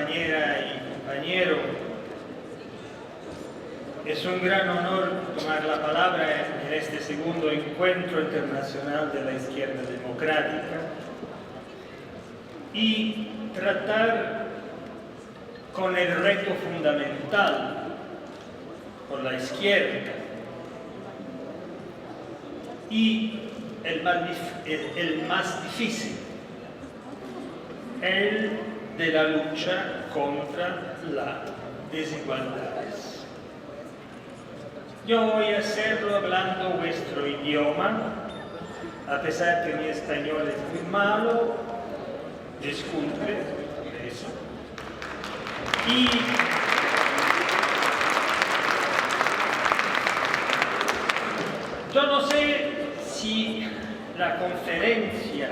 compañera y compañero, es un gran honor tomar la palabra en este segundo encuentro internacional de la izquierda democrática y tratar con el reto fundamental por la izquierda y el más difícil, el de la lucha contra las desigualdades. Yo voy a hacerlo hablando vuestro idioma, a pesar que mi español es muy malo, disculpe eso. Y yo no sé si la conferencia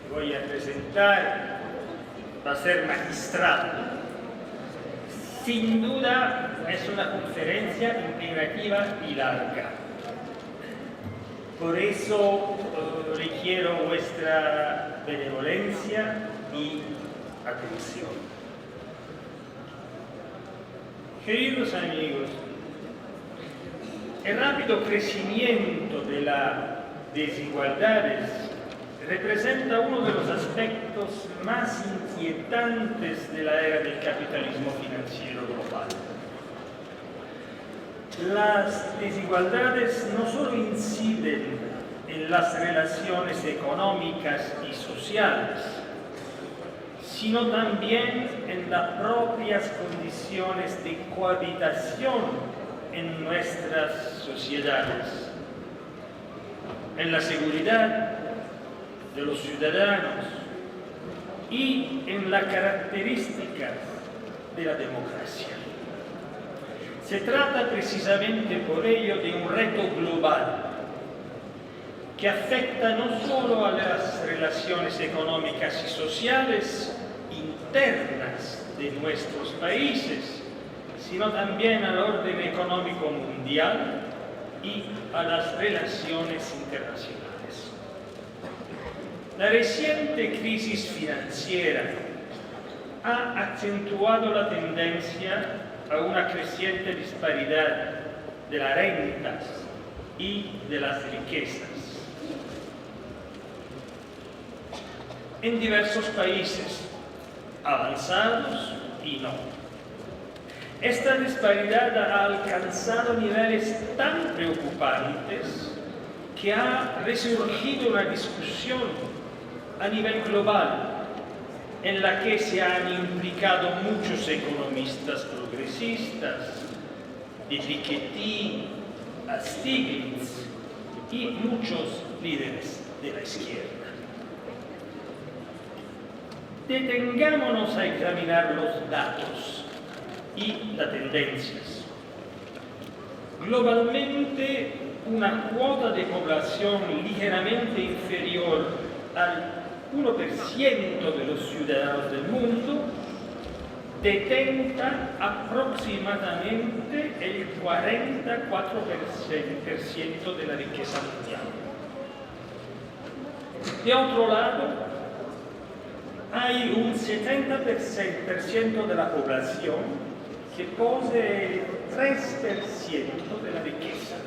que voy a presentar va a ser magistral. Sin duda es una conferencia integrativa y larga. Por eso requiero vuestra benevolencia y atención. Queridos amigos, el rápido crecimiento de las desigualdades representa uno de los aspectos más inquietantes de la era del capitalismo financiero global. Las desigualdades no solo inciden en las relaciones económicas y sociales, sino también en las propias condiciones de cohabitación en nuestras sociedades, en la seguridad de los ciudadanos y en las características de la democracia. Se trata precisamente por ello de un reto global que afecta no solo a las relaciones económicas y sociales internas de nuestros países, sino también al orden económico mundial y a las relaciones internacionales. La reciente crisis financiera ha acentuado la tendencia a una creciente disparidad de las rentas y de las riquezas en diversos países, avanzados y no. Esta disparidad ha alcanzado niveles tan preocupantes que ha resurgido una discusión a nivel global en la que se han implicado muchos economistas progresistas, de Piketty a Stiglitz y muchos líderes de la izquierda. Detengámonos a examinar los datos y las tendencias. Globalmente, una cuota de población ligeramente inferior al 1% de los ciudadanos del mundo detenta aproximadamente el 44% de la riqueza mundial. De otro lado, hay un 70% de la población que posee el 3% de la riqueza.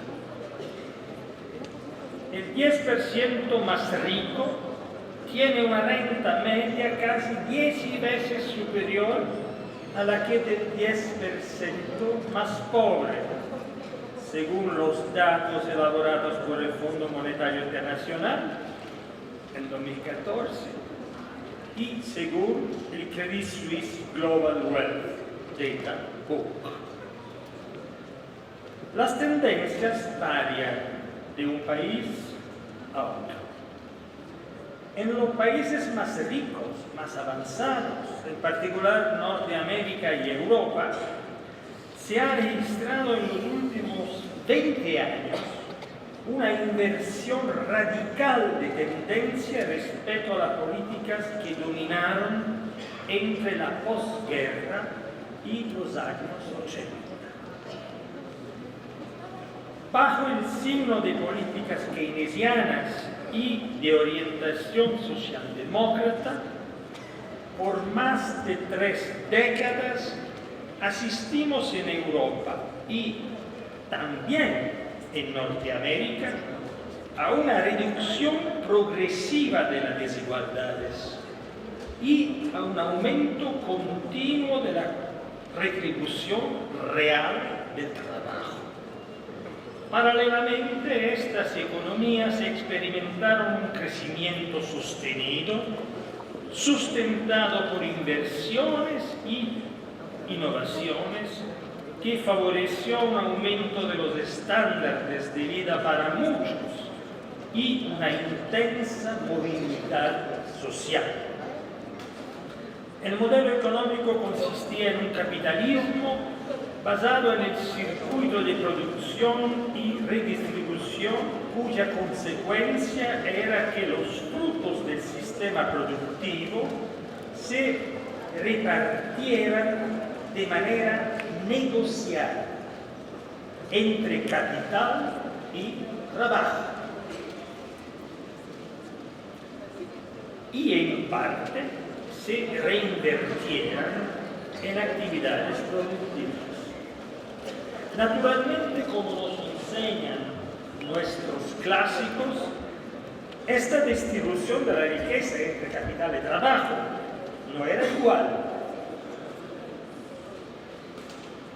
El 10% más rico tiene una renta media casi 10 veces superior a la que del 10% más pobre, según los datos elaborados por el Fondo Monetario Internacional en 2014 y según el Credit Suisse Global Wealth Data Book. Las tendencias varían de un país a otro. En los países más ricos, más avanzados, en particular Norteamérica y Europa, se ha registrado en los últimos 20 años una inversión radical de tendencia respecto a las políticas que dominaron entre la posguerra y los años 80. Bajo el signo de políticas keynesianas y de orientación socialdemócrata, por más de 3 décadas asistimos en Europa y también en Norteamérica a una reducción progresiva de las desigualdades y a un aumento continuo de la retribución real del trabajo. Paralelamente, estas economías experimentaron un crecimiento sostenido, sustentado por inversiones y innovaciones, que favoreció un aumento de los estándares de vida para muchos y una intensa movilidad social. El modelo económico consistía en un capitalismo basado en el circuito de producción y redistribución, cuya consecuencia era que los frutos del sistema productivo se repartieran de manera negociada entre capital y trabajo, y en parte se reinvirtieran en actividades productivas. Naturalmente, como nos enseñan nuestros clásicos, esta distribución de la riqueza entre capital y trabajo no era igual.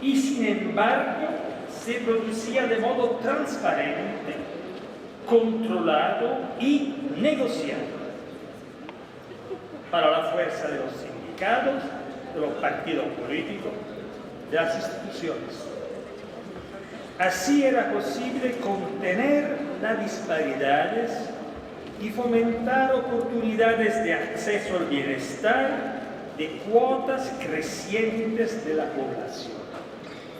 Y sin embargo, se producía de modo transparente, controlado y negociado, para la fuerza de los sindicatos, de los partidos políticos, de las instituciones. Así era posible contener las disparidades y fomentar oportunidades de acceso al bienestar de cuotas crecientes de la población.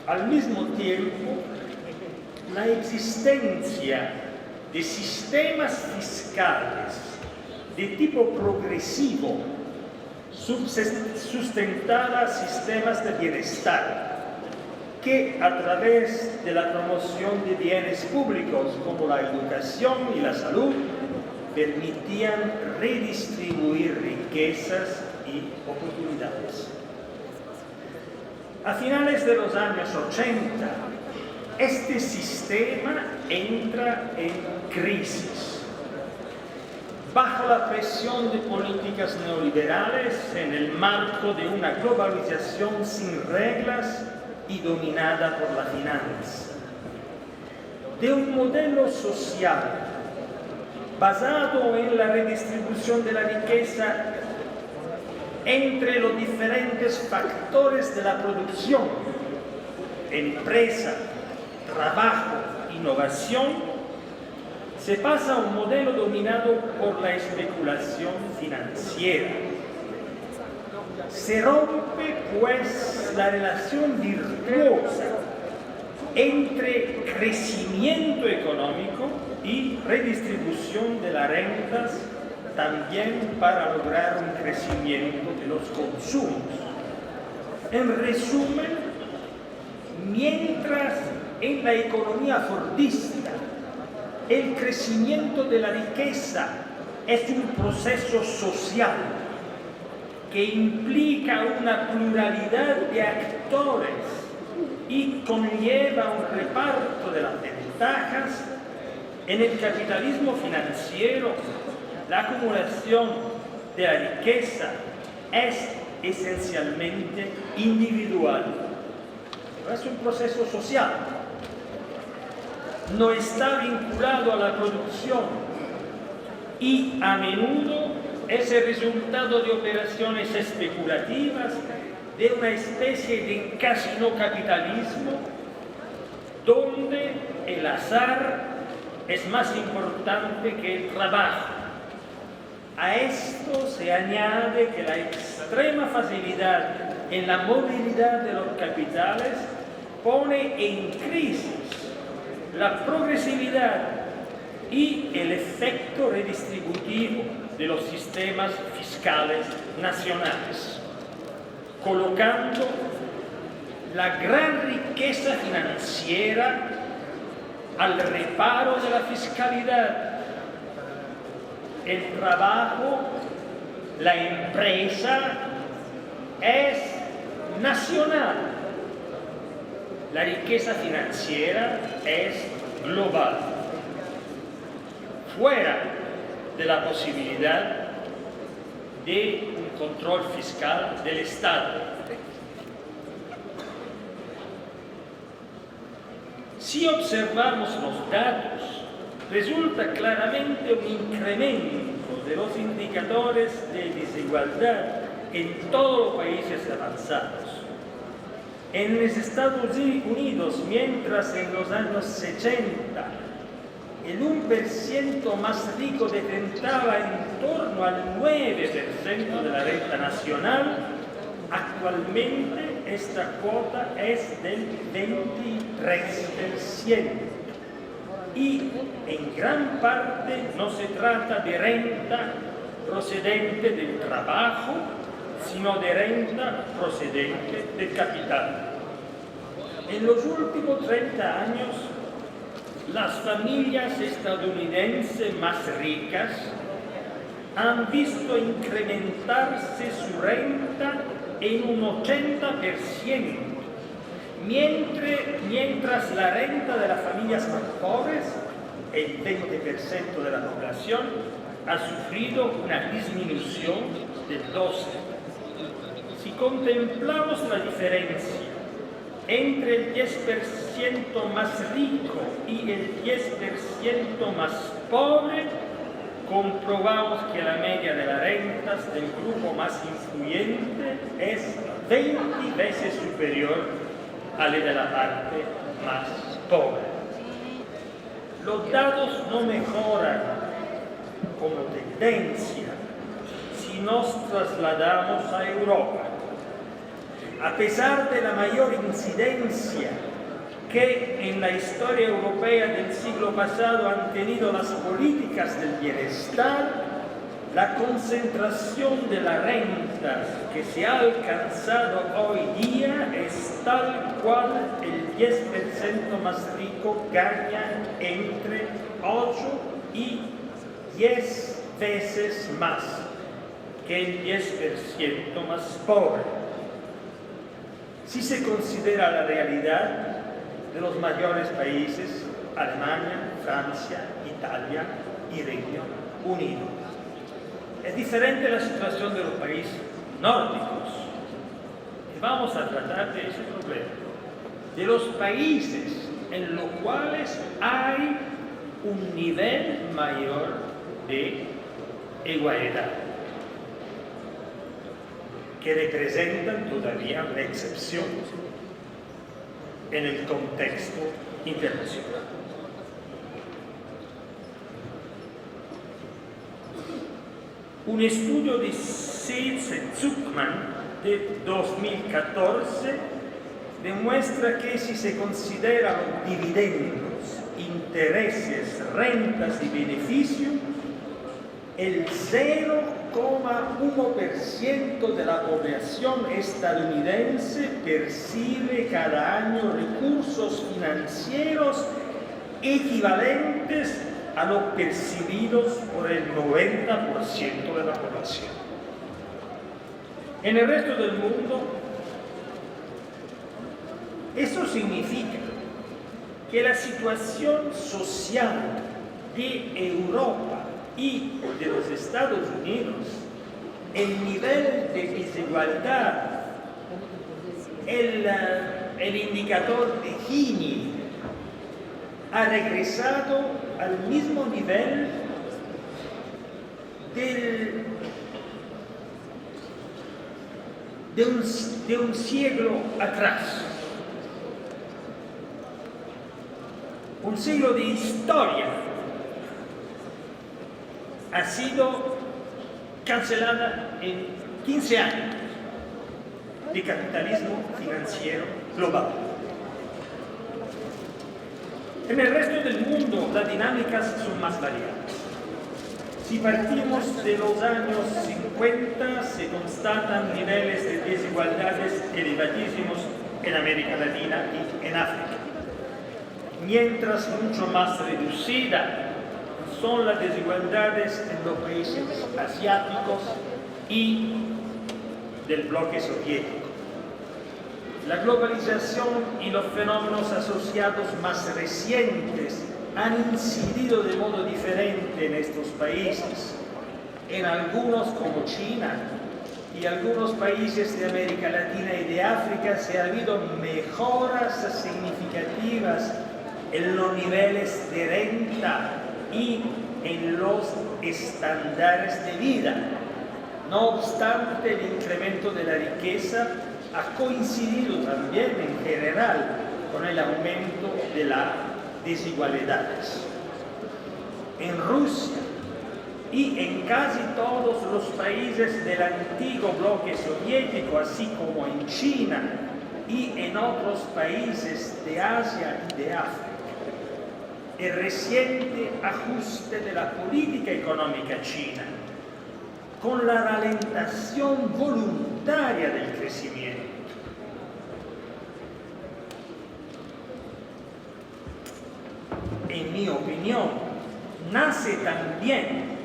Al mismo tiempo, la existencia de sistemas fiscales de tipo progresivo sustentaba sistemas de bienestar que, a través de la promoción de bienes públicos como la educación y la salud, permitían redistribuir riquezas y oportunidades. A finales de los años 80, este sistema entra en crisis. Bajo la presión de políticas neoliberales en el marco de una globalización sin reglas y dominada por la finanza, de un modelo social basado en la redistribución de la riqueza entre los diferentes factores de la producción, empresa, trabajo, innovación, se pasa a un modelo dominado por la especulación financiera. Se rompe, pues, la relación virtuosa entre crecimiento económico y redistribución de las rentas, también para lograr un crecimiento de los consumos. En resumen, mientras en la economía fordista el crecimiento de la riqueza es un proceso social que implica una pluralidad de actores y conlleva un reparto de las ventajas, en el capitalismo financiero la acumulación de la riqueza es esencialmente individual. No es un proceso social. No está vinculado a la producción y a menudo es el resultado de operaciones especulativas, de una especie de casino capitalismo donde el azar es más importante que el trabajo. A esto se añade que la extrema facilidad en la movilidad de los capitales pone en crisis la progresividad y el efecto redistributivo de los sistemas fiscales nacionales, colocando la gran riqueza financiera al reparo de la fiscalidad. El trabajo, la empresa es nacional. La riqueza financiera es global, fuera de la posibilidad de un control fiscal del Estado. Si observamos los datos, resulta claramente un incremento de los indicadores de desigualdad en todos los países avanzados. En los Estados Unidos, mientras en los años 60 el 1% más rico detentaba en torno al 9% de la renta nacional, actualmente esta cuota es del 23%. Y en gran parte no se trata de renta procedente del trabajo, sino de renta procedente del capital. En los últimos 30 años, las familias estadounidenses más ricas han visto incrementarse su renta en un 80%, mientras la renta de las familias más pobres, el 20% de la población, ha sufrido una disminución del 12%. Si contemplamos la diferencia entre el 10% más rico y el 10% más pobre, comprobamos que la media de las rentas del grupo más influyente es 20 veces superior a la de la parte más pobre. Los datos no mejoran como tendencia si nos trasladamos a Europa. A pesar de la mayor incidencia que en la historia europea del siglo pasado han tenido las políticas del bienestar, la concentración de las rentas que se ha alcanzado hoy día es tal cual el 10% más rico gana entre 8 y 10 veces más que el 10% más pobre. Si se considera la realidad de los mayores países, Alemania, Francia, Italia y Reino Unido. Es diferente la situación de los países nórdicos. Y vamos a tratar de ese problema. De los países en los cuales hay un nivel mayor de igualdad, que representan todavía una excepción en el contexto internacional. Un estudio de Seitz-Zuckman de 2014 demuestra que si se consideran dividendos, intereses, rentas y beneficios, el 0,1% de la población estadounidense percibe cada año recursos financieros equivalentes a los percibidos por el 90% de la población. En el resto del mundo, eso significa que la situación social de Europa y de los Estados Unidos, el nivel de desigualdad, el indicador de Gini ha regresado al mismo nivel de un siglo atrás. Un siglo de historia ha sido cancelada en 15 años de capitalismo financiero global. En el resto del mundo las dinámicas son más variadas. Si partimos de los años 50, se constatan niveles de desigualdades elevadísimos en América Latina y en África, mientras mucho más reducidas son las desigualdades en los países asiáticos y del bloque soviético. La globalización y los fenómenos asociados más recientes han incidido de modo diferente en estos países. En algunos, como China y algunos países de América Latina y de África, se ha habido mejoras significativas en los niveles de renta y en los estándares de vida. No obstante, el incremento de la riqueza ha coincidido también en general con el aumento de las desigualdades. En Rusia y en casi todos los países del antiguo bloque soviético, así como en China y en otros países de Asia y de África, el reciente ajuste de la política económica china, con la ralentación voluntaria del crecimiento, en mi opinión, nace también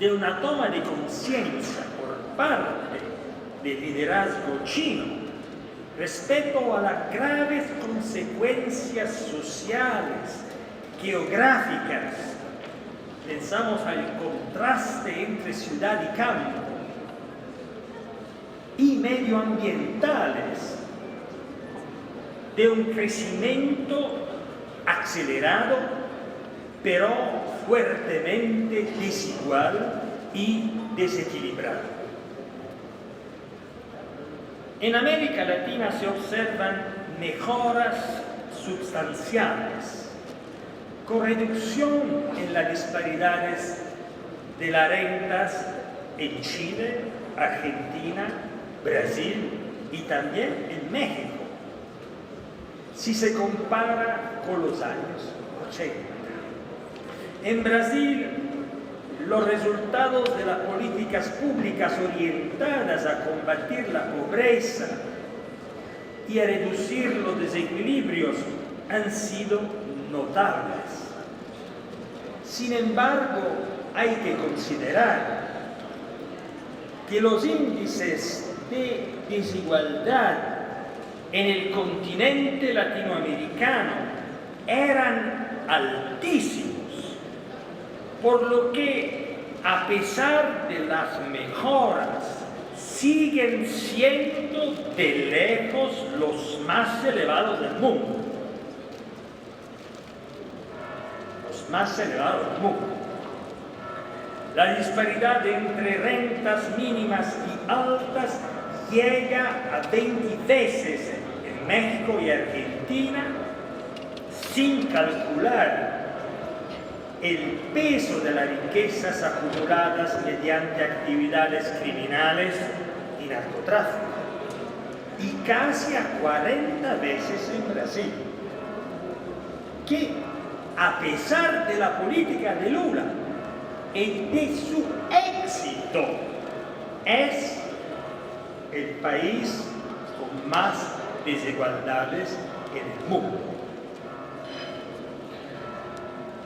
de una toma de conciencia por parte del liderazgo chino respecto a las graves consecuencias sociales, geográficas. Pensamos al contraste entre ciudad y campo, y medioambientales de un crecimiento acelerado, pero fuertemente desigual y desequilibrado. En América Latina se observan mejoras sustanciales, con reducción en las disparidades de las rentas en Chile, Argentina, Brasil y también en México, si se compara con los años 80. En Brasil, los resultados de las políticas públicas orientadas a combatir la pobreza y a reducir los desequilibrios han sido notables. Sin embargo, hay que considerar que los índices de desigualdad en el continente latinoamericano eran altísimos, por lo que, a pesar de las mejoras, siguen siendo de lejos los más elevados del mundo. Los más elevados del mundo. La disparidad entre rentas mínimas y altas llega a 20 veces en México y Argentina, sin calcular el peso de las riquezas acumuladas mediante actividades criminales y narcotráfico, y casi a 40 veces en Brasil, que a pesar de la política de Lula y de su éxito, es el país con más desigualdades en el mundo.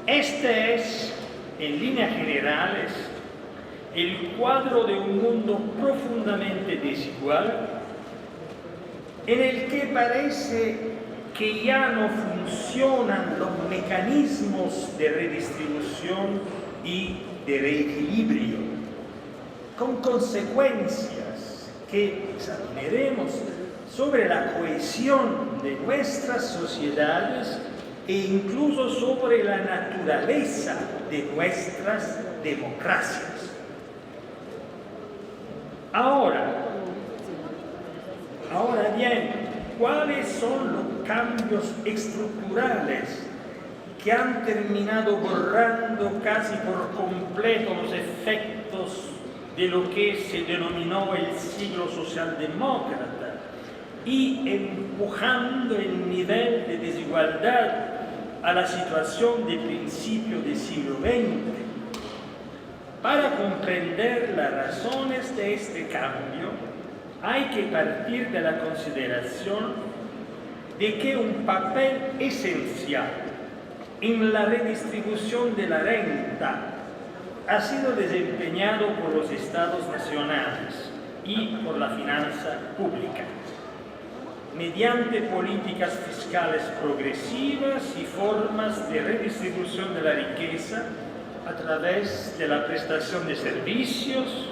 Este es, en líneas generales, el cuadro de un mundo profundamente desigual, en el que parece que ya no funcionan los mecanismos de redistribución y de reequilibrio, con consecuencias que examinaremos sobre la cohesión de nuestras sociedades e incluso sobre la naturaleza de nuestras democracias. Ahora bien, ¿cuáles son los cambios estructurales que han terminado borrando casi por completo los efectos de lo que se denominó el siglo socialdemócrata y empujando el nivel de desigualdad a la situación de principio del siglo XX? Para comprender las razones de este cambio, hay que partir de la consideración de que un papel esencial en la redistribución de la renta ha sido desempeñado por los estados nacionales, y por la finanza pública, mediante políticas fiscales progresivas y formas de redistribución de la riqueza a través de la prestación de servicios,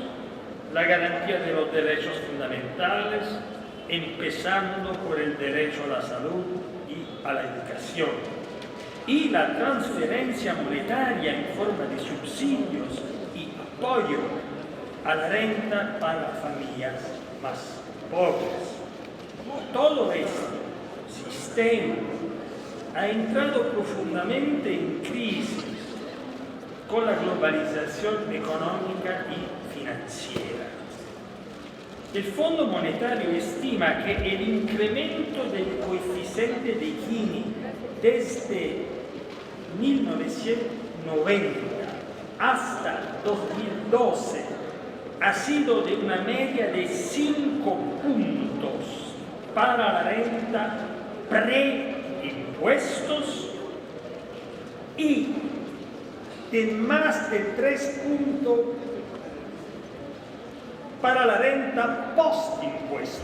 la garantía de los derechos fundamentales, empezando por el derecho a la salud y a la educación, y la transferencia monetaria en forma de subsidios y apoyo a la renta para las familias más pobres. Todo este sistema ha entrado profundamente en crisis con la globalización económica y financiera. El Fondo Monetario estima que el incremento del coeficiente de Gini desde 1990 hasta 2012 ha sido de una media de 5 puntos para la renta pre-impuestos y de más de 3 puntos para la renta post-impuestos,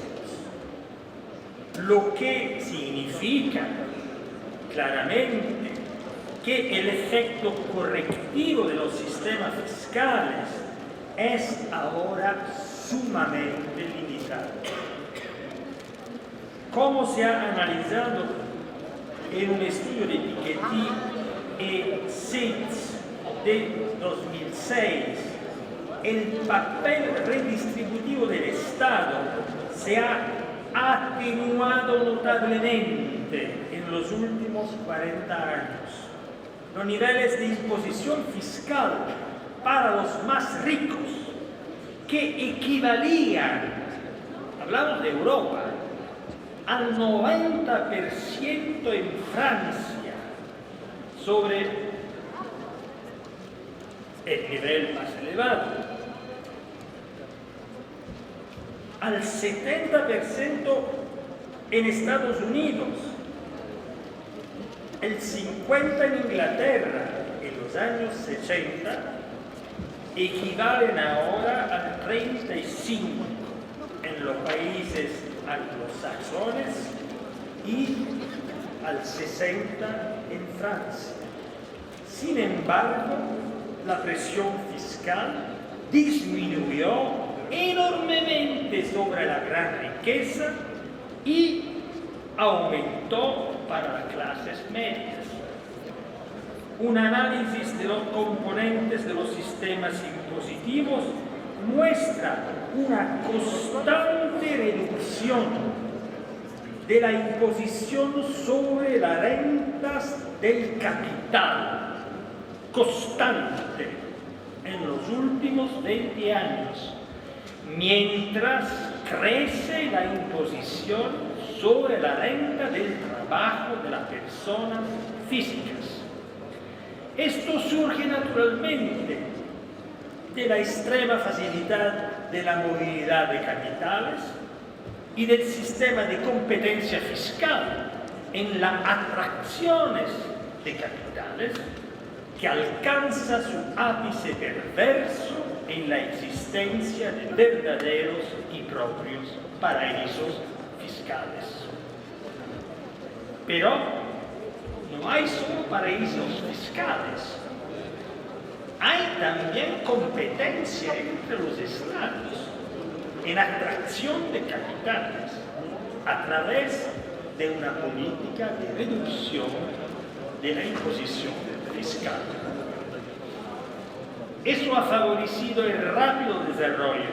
lo que significa claramente que el efecto correctivo de los sistemas fiscales es ahora sumamente limitado. Como se ha analizado en un estudio de Piketty y Seitz de 2006, el papel redistributivo del Estado se ha atenuado notablemente en los últimos 40 años. Los niveles de imposición fiscal para los más ricos, que equivalían, hablamos de Europa, al 90% en Francia sobre el nivel más elevado, al 70% en Estados Unidos, el 50% en Inglaterra en los años 60, equivalen ahora al 35% en los países anglosajones y al 60% en Francia. Sin embargo, la presión fiscal disminuyó enormemente sobre la gran riqueza y aumentó para las clases medias. Un análisis de los componentes de los sistemas impositivos muestra una constante reducción de la imposición sobre las rentas del capital, constante en los últimos 20 años, mientras crece la imposición sobre la renta del trabajo de las personas físicas. Esto surge naturalmente de la extrema facilidad de la movilidad de capitales y del sistema de competencia fiscal en las atracciones de capitales, que alcanza su ápice perverso en la existencia de verdaderos y propios paraísos fiscales. Pero no hay solo paraísos fiscales, hay también competencia entre los estados en atracción de capitales a través de una política de reducción de la imposición fiscal. Eso ha favorecido el rápido desarrollo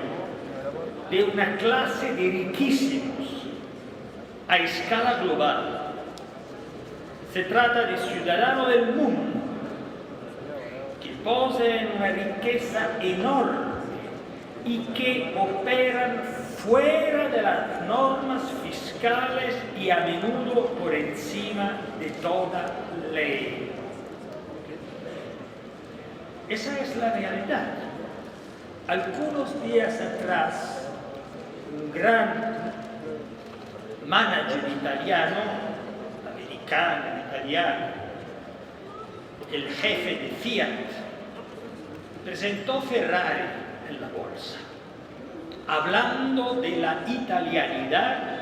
de una clase de riquísimos a escala global. Se trata de ciudadanos del mundo que poseen una riqueza enorme y que operan fuera de las normas fiscales y a menudo por encima de toda ley. Esa es la realidad. Algunos días atrás, un gran manager italiano, americano, italiano, el jefe de Fiat, presentó Ferrari en la bolsa hablando de la italianidad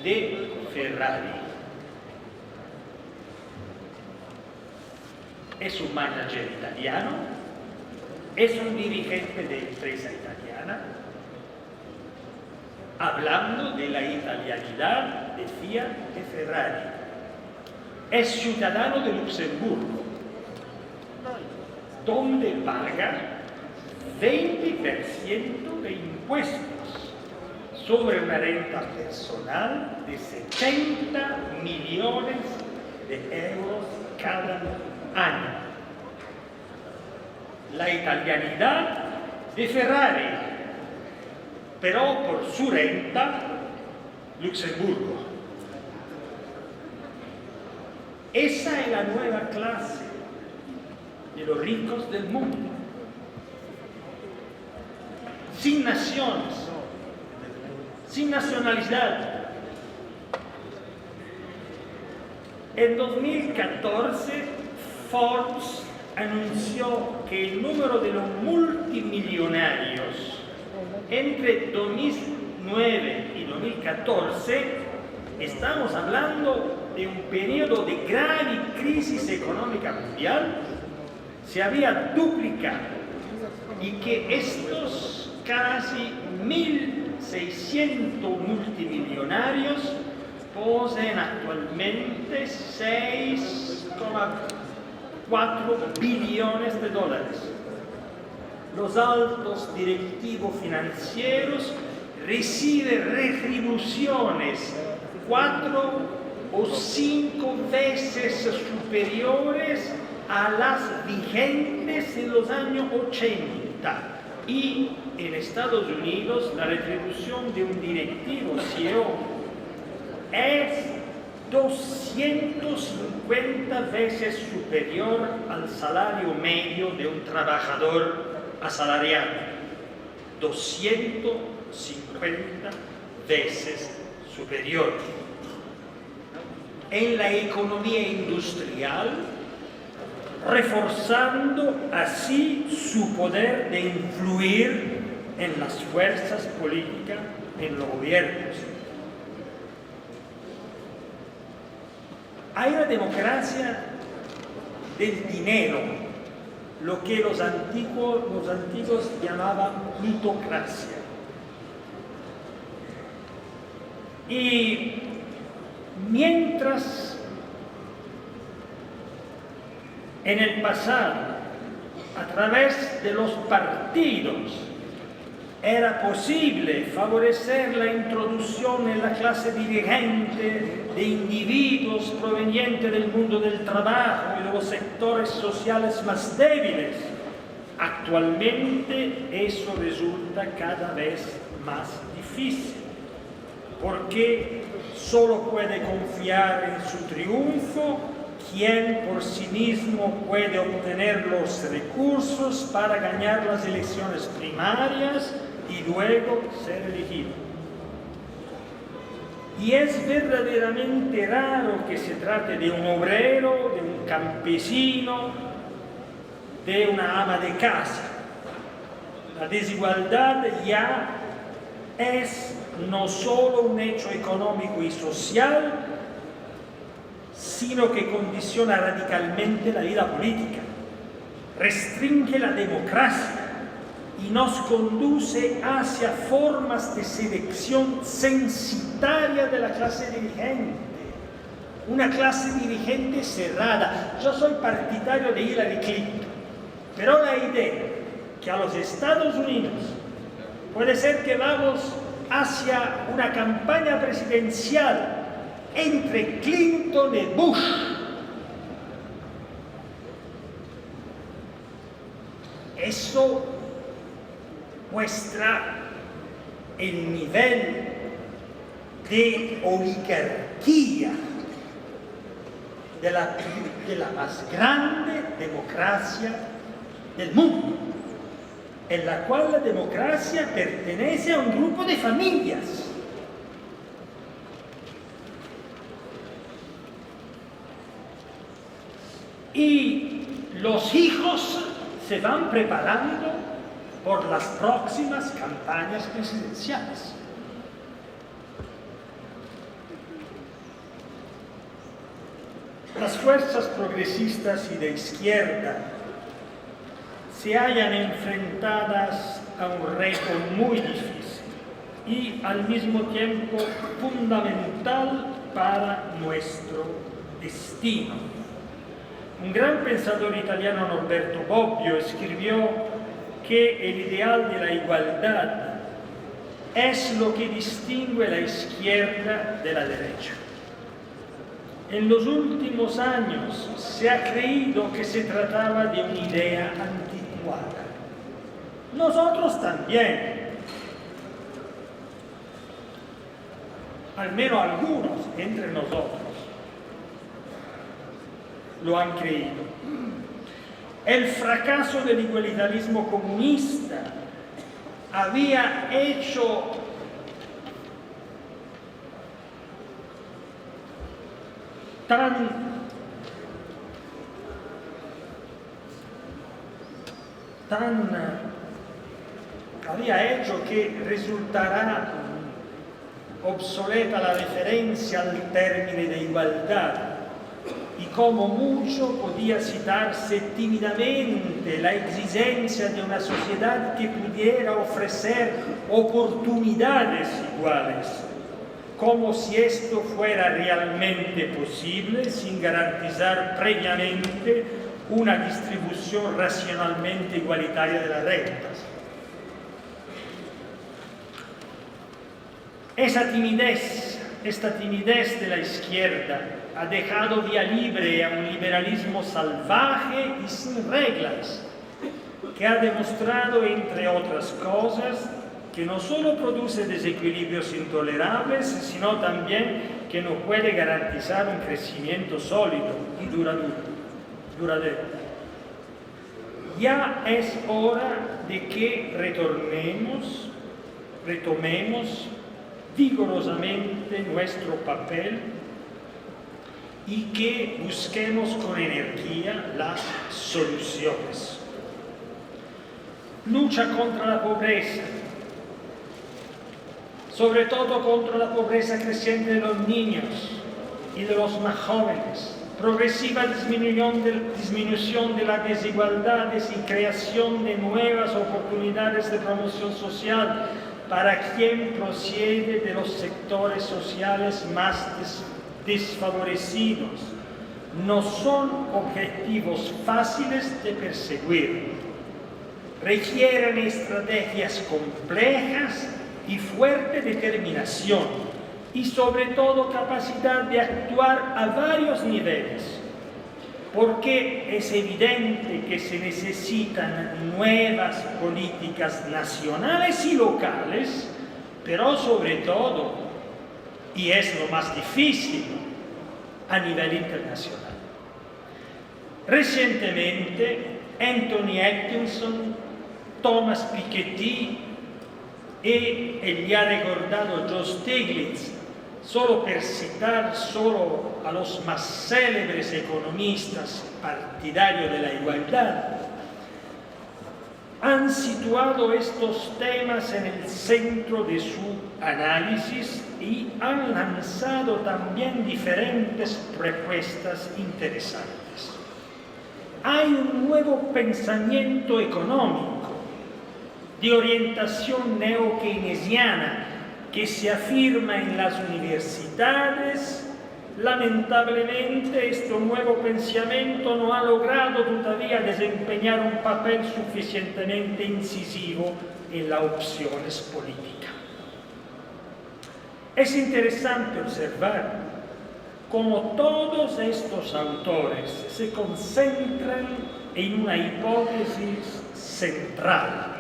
de Ferrari. Es un manager italiano, es un dirigente de empresa italiana, hablando de la italianidad de Fiat y Ferrari. Es ciudadano de Luxemburgo, donde paga 20% de impuestos sobre una renta personal de 70 millones de euros cada año. La italianidad de Ferrari, pero por su renta, Luxemburgo. Esa es la nueva clase de los ricos del mundo, sin naciones, sin nacionalidad. En 2014, Forbes anunció que el número de los multimillonarios entre 2009 y 2014, estamos hablando de un periodo de grave crisis económica mundial, se había duplicado, y que estos casi 1.600 multimillonarios poseen actualmente 6,4 billones de dólares. Los altos directivos financieros reciben retribuciones 4 o 5 veces superiores a las vigentes en los años 80. Y en Estados Unidos la retribución de un directivo CEO es 250 veces superior al salario medio de un trabajador asalariado. 250 veces superior. En la economía industrial, reforzando así su poder de influir en las fuerzas políticas, en los gobiernos. Hay una democracia del dinero, lo que los antiguos llamaban plutocracia. Y mientras en el pasado, a través de los partidos, era posible favorecer la introducción en la clase dirigente de individuos provenientes del mundo del trabajo y de los sectores sociales más débiles, actualmente eso resulta cada vez más difícil, porque solo puede confiar en su triunfo quien por sí mismo puede obtener los recursos para ganar las elecciones primarias y luego ser elegido. Y es verdaderamente raro que se trate de un obrero, de un campesino, de una ama de casa. La desigualdad ya es no solo un hecho económico y social, sino que condiciona radicalmente la vida política, restringe la democracia y nos conduce hacia formas de selección censitaria de la clase dirigente. Una clase dirigente cerrada. Yo soy partidario de Hillary Clinton, pero la idea que a los Estados Unidos puede ser que vamos hacia una campaña presidencial entre Clinton y Bush, eso muestra el nivel de oligarquía de la más grande democracia del mundo, en la cual la democracia pertenece a un grupo de familias. Y los hijos se van preparando por las próximas campañas presidenciales. Las fuerzas progresistas y de izquierda se hallan enfrentadas a un reto muy difícil y al mismo tiempo fundamental para nuestro destino. Un gran pensador italiano, Norberto Bobbio, escribió que el ideal de la igualdad es lo que distingue la izquierda de la derecha. En los últimos años se ha creído que se trataba de una idea anticuada. Nosotros también, al menos algunos entre nosotros, lo han creído. El fracaso del igualitarismo comunista había hecho había hecho que resultará obsoleta la referencia al término de igualdad y como mucho podía citarse tímidamente la exigencia de una sociedad que pudiera ofrecer oportunidades iguales, como si esto fuera realmente posible sin garantizar previamente una distribución racionalmente igualitaria de las rentas. Esta timidez de la izquierda ha dejado vía libre a un liberalismo salvaje y sin reglas, que ha demostrado, entre otras cosas, que no solo produce desequilibrios intolerables, sino también que no puede garantizar un crecimiento sólido y duradero. Ya es hora de que retomemos vigorosamente nuestro papel y que busquemos con energía las soluciones. Lucha contra la pobreza, sobre todo contra la pobreza creciente de los niños y de los más jóvenes, progresiva disminución de las desigualdades y creación de nuevas oportunidades de promoción social para quien procede de los sectores sociales más desfavorecidos. No son objetivos fáciles de perseguir. Requieren estrategias complejas y fuerte determinación y sobre todo capacidad de actuar a varios niveles, porque es evidente que se necesitan nuevas políticas nacionales y locales, pero sobre todo, y es lo más difícil, a nivel internacional. Recientemente, Anthony Atkinson, Thomas Piketty y el ya recordado Joe Stiglitz, solo per citar solo a los más célebres economistas partidarios de la igualdad, han situado estos temas en el centro de su análisis y han lanzado también diferentes propuestas interesantes. Hay un nuevo pensamiento económico de orientación neo-keynesiana que se afirma en las universidades. Lamentablemente, este nuevo pensamiento no ha logrado todavía desempeñar un papel suficientemente incisivo en las opciones políticas. Es interesante observar cómo todos estos autores se concentran en una hipótesis central.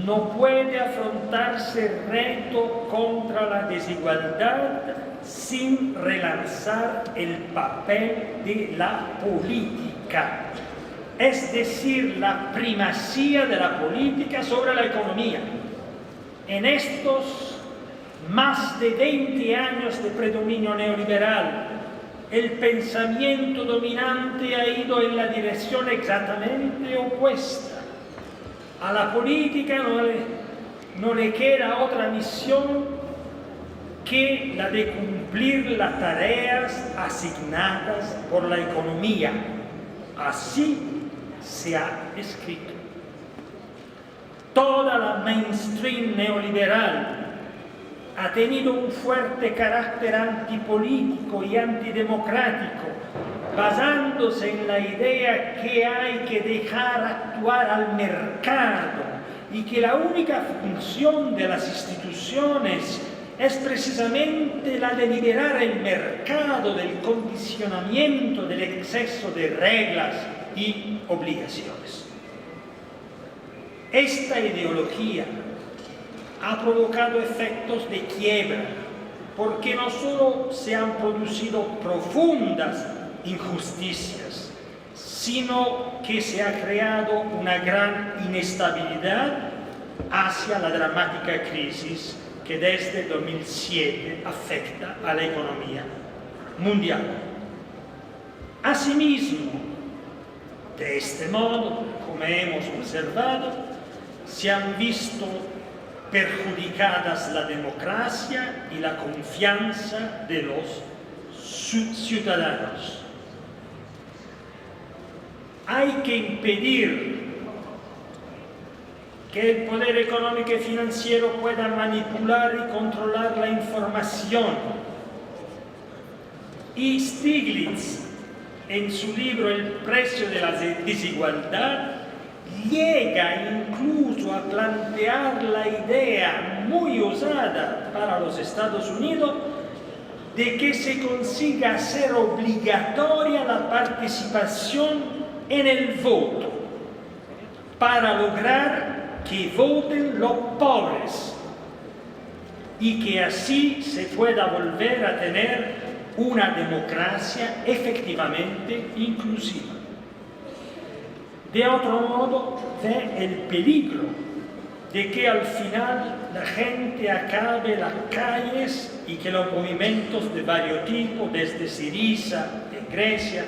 No puede afrontarse el reto contra la desigualdad sin relanzar el papel de la política, es decir, la primacía de la política sobre la economía. En estos más de 20 años de predominio neoliberal, el pensamiento dominante ha ido en la dirección exactamente opuesta. A la política no le queda otra misión que la de cumplir las tareas asignadas por la economía. Así se ha escrito. Toda la mainstream neoliberal ha tenido un fuerte carácter antipolítico y antidemocrático, basándose en la idea que hay que dejar actuar al mercado y que la única función de las instituciones es precisamente la de liberar el mercado del condicionamiento, del exceso de reglas y obligaciones. Esta ideología ha provocado efectos de quiebra, porque no solo se han producido profundas injusticias, sino que se ha creado una gran inestabilidad hacia la dramática crisis que desde 2007 afecta a la economía mundial. Asimismo, de este modo, como hemos observado, se han visto perjudicadas la democracia y la confianza de los ciudadanos. Hay que impedir que el poder económico y financiero pueda manipular y controlar la información. Y Stiglitz, en su libro El precio de la desigualdad, llega incluso a plantear la idea muy osada para los Estados Unidos de que se consiga hacer obligatoria la participación en el voto para lograr que voten los pobres y que así se pueda volver a tener una democracia efectivamente inclusiva. De otro modo, ve el peligro de que al final la gente acabe las calles y que los movimientos de varios tipos, desde Syriza en Grecia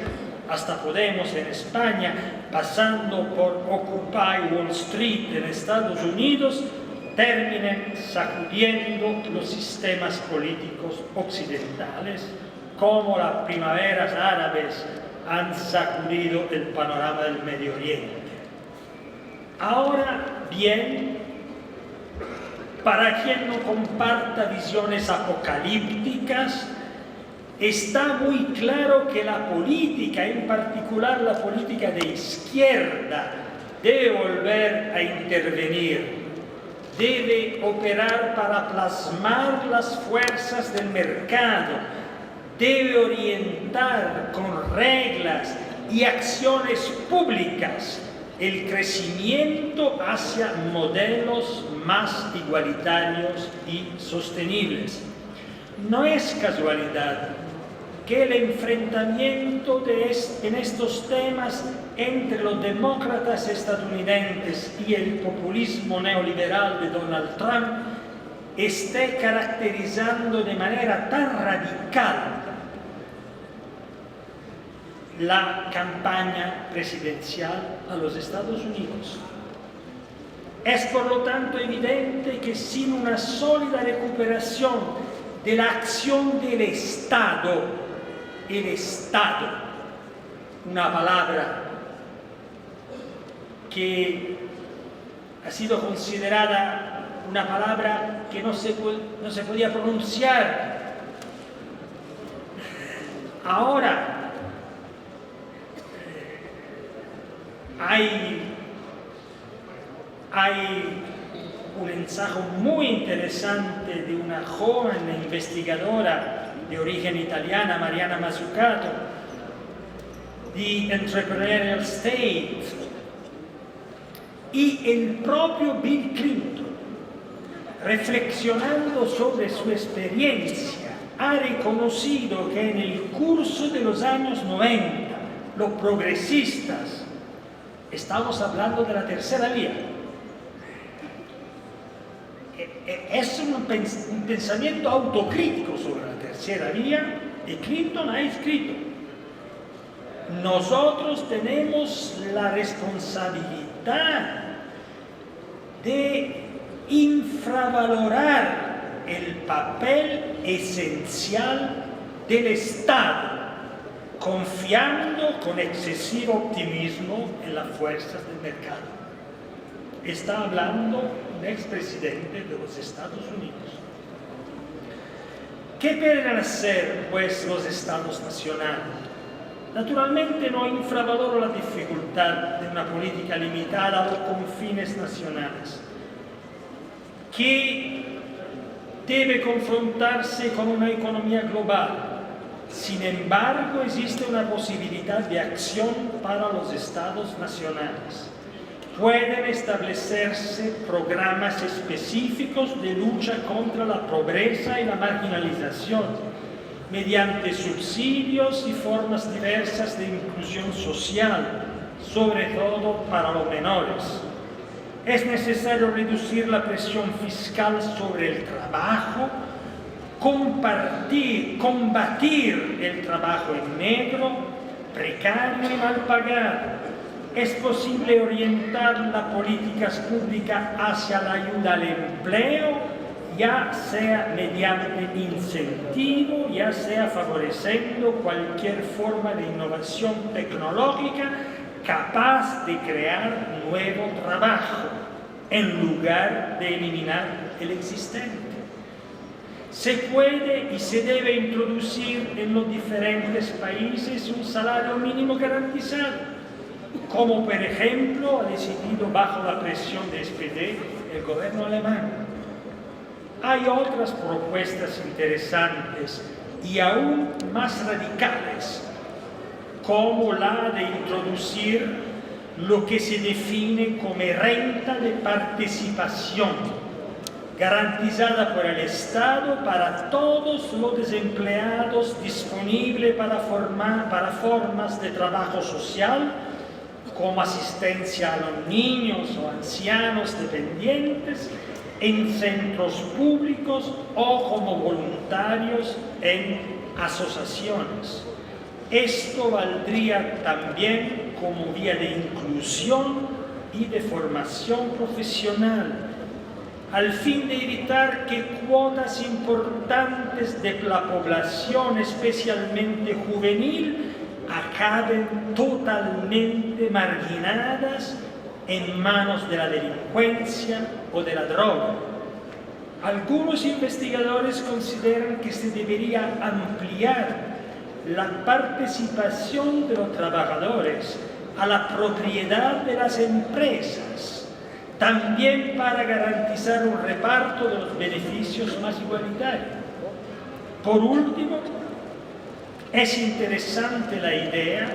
hasta Podemos en España, pasando por Occupy Wall Street en Estados Unidos, terminen sacudiendo los sistemas políticos occidentales, como las primaveras árabes han sacudido el panorama del Medio Oriente. Ahora bien, para quien no comparta visiones apocalípticas, está muy claro que la política, en particular la política de izquierda, debe volver a intervenir, debe operar para plasmar las fuerzas del mercado, debe orientar con reglas y acciones públicas el crecimiento hacia modelos más igualitarios y sostenibles. No es casualidad que el enfrentamiento en estos temas entre los demócratas estadounidenses y el populismo neoliberal de Donald Trump esté caracterizando de manera tan radical la campaña presidencial a los Estados Unidos. Es por lo tanto evidente que sin una sólida recuperación de la acción del Estado, el Estado, una palabra que ha sido considerada una palabra que no se podía pronunciar. Ahora hay un ensayo muy interesante de una joven investigadora de origen italiana, Mariana Mazzucato, The Entrepreneurial State, y el propio Bill Clinton, reflexionando sobre su experiencia, ha reconocido que en el curso de los años 90, los progresistas, estamos hablando de la tercera vía, es un pensamiento autocrítico sobre la tercera vía, y Clinton ha escrito: nosotros tenemos la responsabilidad de infravalorar el papel esencial del Estado, confiando con excesivo optimismo en las fuerzas del mercado. Está hablando un expresidente de los Estados Unidos. ¿Qué pueden hacer, pues, los Estados nacionales? Naturalmente no infravaloro la dificultad de una política limitada a los confines nacionales, que debe confrontarse con una economía global. Sin embargo, existe una posibilidad de acción para los Estados nacionales. Pueden establecerse programas específicos de lucha contra la pobreza y la marginalización, mediante subsidios y formas diversas de inclusión social, sobre todo para los menores. Es necesario reducir la presión fiscal sobre el trabajo, combatir el trabajo en negro, precario y mal pagado. Es posible orientar las políticas públicas hacia la ayuda al empleo, ya sea mediante incentivo, ya sea favoreciendo cualquier forma de innovación tecnológica capaz de crear nuevo trabajo, en lugar de eliminar el existente. Se puede y se debe introducir en los diferentes países un salario mínimo garantizado, como por ejemplo ha decidido bajo la presión de SPD el gobierno alemán. Hay otras propuestas interesantes y aún más radicales, como la de introducir lo que se define como renta de participación, garantizada por el Estado para todos los desempleados, disponible para formas de trabajo social, como asistencia a los niños o ancianos dependientes en centros públicos o como voluntarios en asociaciones. Esto valdría también como vía de inclusión y de formación profesional, al fin de evitar que cuotas importantes de la población, especialmente juvenil, acaben totalmente marginadas en manos de la delincuencia o de la droga. Algunos investigadores consideran que se debería ampliar la participación de los trabajadores a la propiedad de las empresas, también para garantizar un reparto de los beneficios más igualitario. Por último, es interesante la idea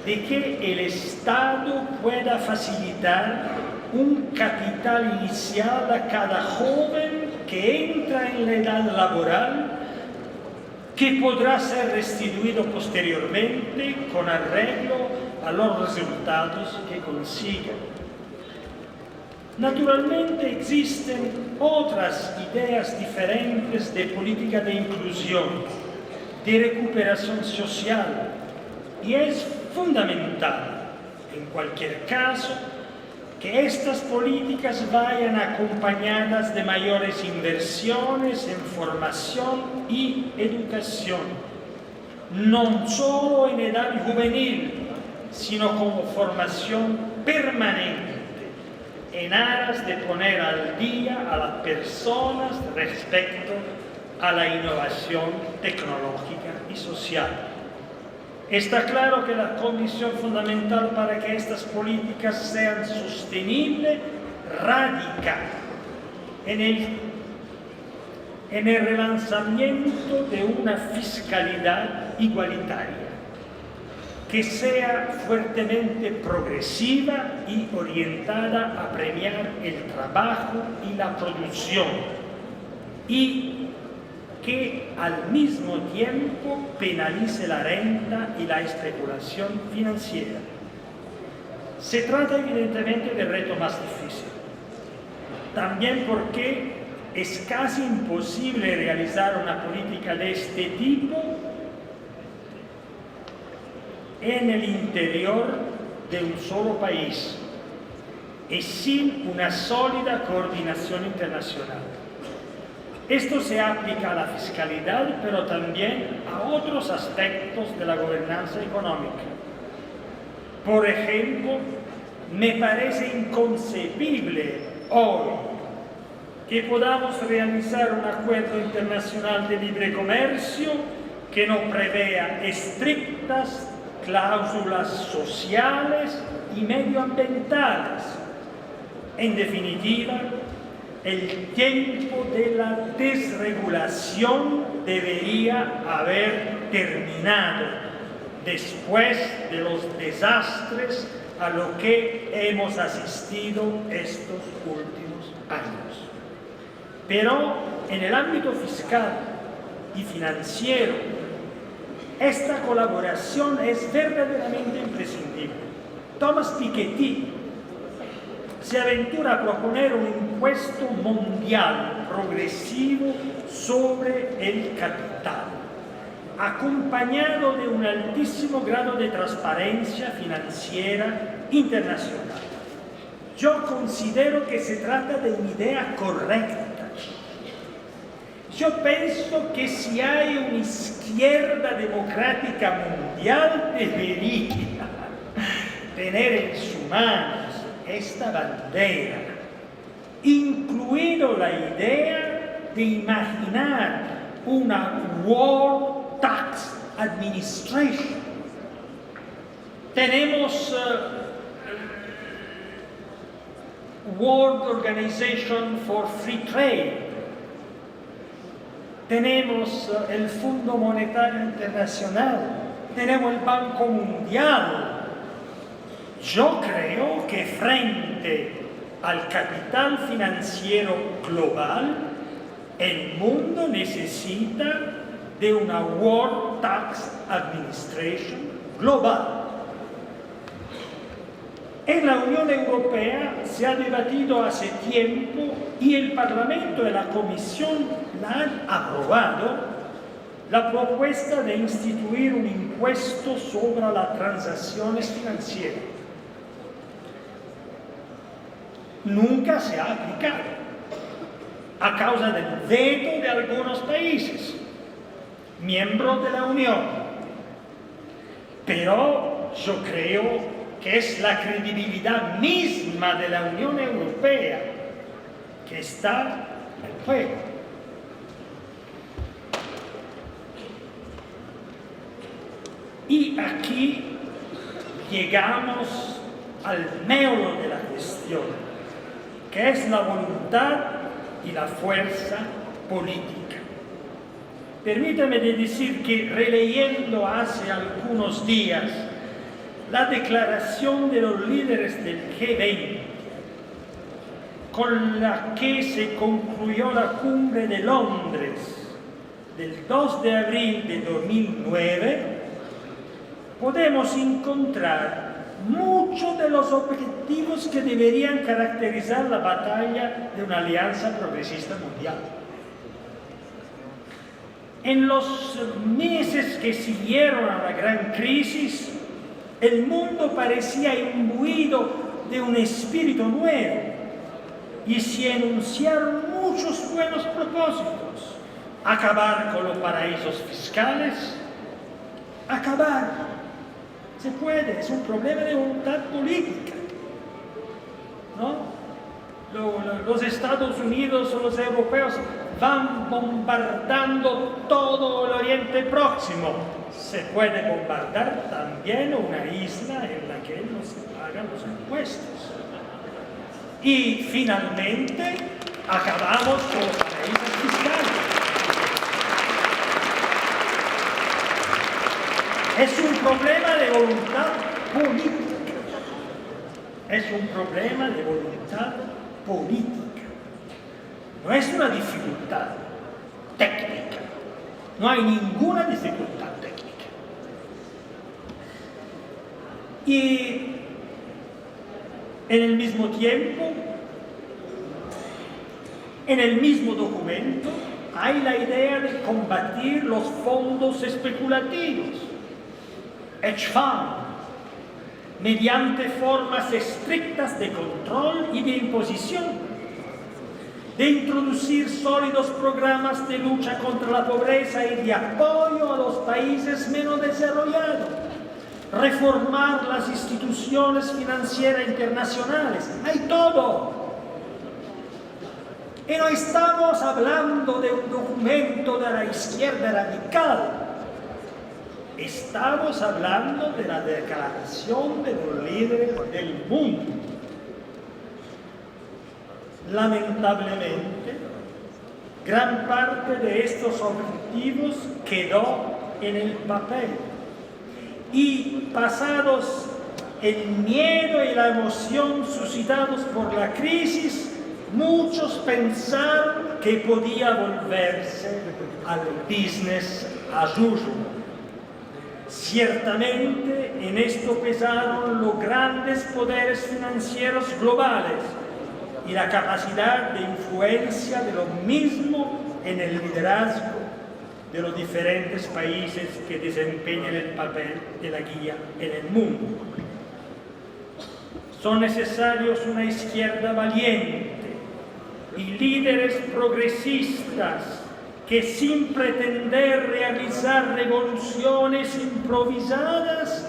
de que el Estado pueda facilitar un capital inicial a cada joven que entra en la edad laboral, que podrá ser restituido posteriormente con arreglo a los resultados que consiga. Naturalmente existen otras ideas diferentes de política de inclusión, de recuperación social, y es fundamental, en cualquier caso, que estas políticas vayan acompañadas de mayores inversiones en formación y educación, no solo en edad juvenil, sino como formación permanente, en aras de poner al día a las personas respecto a la innovación tecnológica y social. Está claro que la condición fundamental para que estas políticas sean sostenibles radica en el relanzamiento de una fiscalidad igualitaria, que sea fuertemente progresiva y orientada a premiar el trabajo y la producción, y que al mismo tiempo penalice la renta y la especulación financiera. Se trata evidentemente del reto más difícil, también porque es casi imposible realizar una política de este tipo en el interior de un solo país. y sin una sólida coordinación internacional. Esto se aplica a la fiscalidad, pero también a otros aspectos de la gobernanza económica. Por ejemplo, me parece inconcebible hoy que podamos realizar un acuerdo internacional de libre comercio que no prevea estrictas cláusulas sociales y medioambientales. En definitiva, el tiempo de la desregulación debería haber terminado después de los desastres a los que hemos asistido estos últimos años. Pero en el ámbito fiscal y financiero, esta colaboración es verdaderamente imprescindible. Thomas Piketty se aventura a proponer un impuesto mundial progresivo sobre el capital, acompañado de un altísimo grado de transparencia financiera internacional. Yo considero que se trata de una idea correcta. Yo pienso que si hay una izquierda democrática mundial, debería tener en sus manos esta bandera, incluido la idea de imaginar una World Tax Administration. Tenemos World Organization for Free Trade, tenemos el Fondo Monetario Internacional, tenemos el Banco Mundial. Yo creo que frente al capital financiero global, el mundo necesita de una World Tax Administration global. En la Unión Europea se ha debatido hace tiempo y el Parlamento y la Comisión la han aprobado la propuesta de instituir un impuesto sobre las transacciones financieras. Nunca se ha aplicado a causa del veto de algunos países, miembros de la Unión. Pero yo creo que es la credibilidad misma de la Unión Europea que está en juego. Y aquí llegamos al meollo de la cuestión, que es la voluntad y la fuerza política. Permítame decir que releyendo hace algunos días la declaración de los líderes del G20, con la que se concluyó la cumbre de Londres del 2 de abril de 2009, podemos encontrar muchos de los objetivos que deberían caracterizar la batalla de una alianza progresista mundial. En los meses que siguieron a la gran crisis, el mundo parecía imbuido de un espíritu nuevo y se enunciaron muchos buenos propósitos. Acabar con los paraísos fiscales, acabar. Se puede, es un problema de voluntad política, ¿no? Los Estados Unidos o los europeos van bombardando todo el Oriente Próximo. Se puede bombardar también una isla en la que no se pagan los impuestos. Y finalmente acabamos con los paraísos fiscales. Es un problema de voluntad política. Es un problema de voluntad política. No es una dificultad técnica. No hay ninguna dificultad técnica. Y en el mismo tiempo, en el mismo documento, hay la idea de combatir los fondos especulativos, hedge fund, mediante formas estrictas de control y de imposición, de introducir sólidos programas de lucha contra la pobreza y de apoyo a los países menos desarrollados, reformar las instituciones financieras internacionales. Hay todo. Y no estamos hablando de un documento de la izquierda radical. Estamos hablando de la declaración de los líderes del mundo. Lamentablemente, gran parte de estos objetivos quedó en el papel. Y pasados el miedo y la emoción suscitados por la crisis, muchos pensaron que podía volverse al business as usual. Ciertamente en esto pesaron los grandes poderes financieros globales y la capacidad de influencia de lo mismo en el liderazgo de los diferentes países que desempeñan el papel de la guía en el mundo. Son necesarios una izquierda valiente y líderes progresistas que, sin pretender realizar revoluciones improvisadas,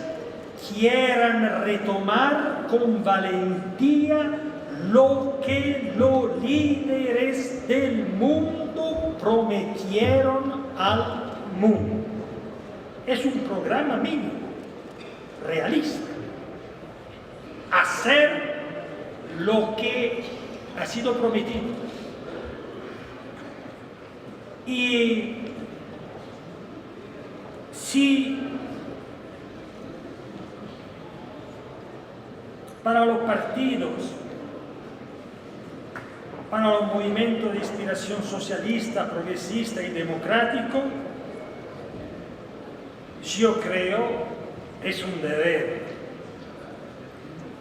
quieran retomar con valentía lo que los líderes del mundo prometieron al mundo. Es un programa mínimo, realista. Hacer lo que ha sido prometido. Y si para los partidos, para los movimientos de inspiración socialista, progresista y democrático, yo creo es un deber.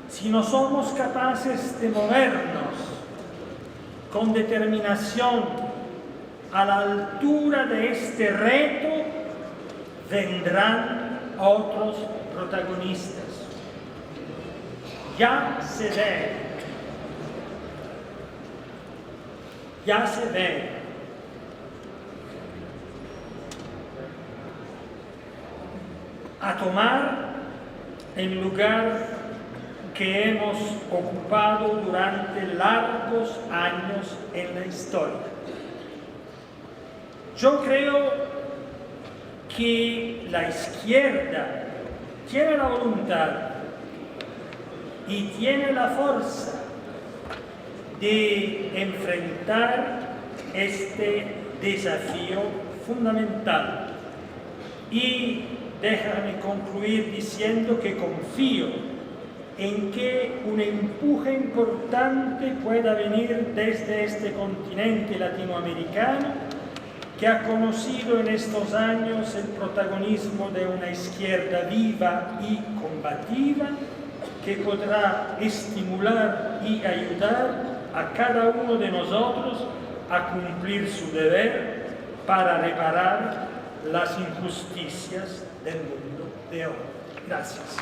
Si no somos capaces de movernos con determinación a la altura de este reto, vendrán otros protagonistas. Ya se ve a tomar el lugar que hemos ocupado durante largos años en la historia. Yo creo que la izquierda tiene la voluntad y tiene la fuerza de enfrentar este desafío fundamental. Y déjame concluir diciendo que confío en que un empuje importante pueda venir desde este continente latinoamericano, que ha conocido en estos años el protagonismo de una izquierda viva y combativa, que podrá estimular y ayudar a cada uno de nosotros a cumplir su deber para reparar las injusticias del mundo de hoy. Gracias.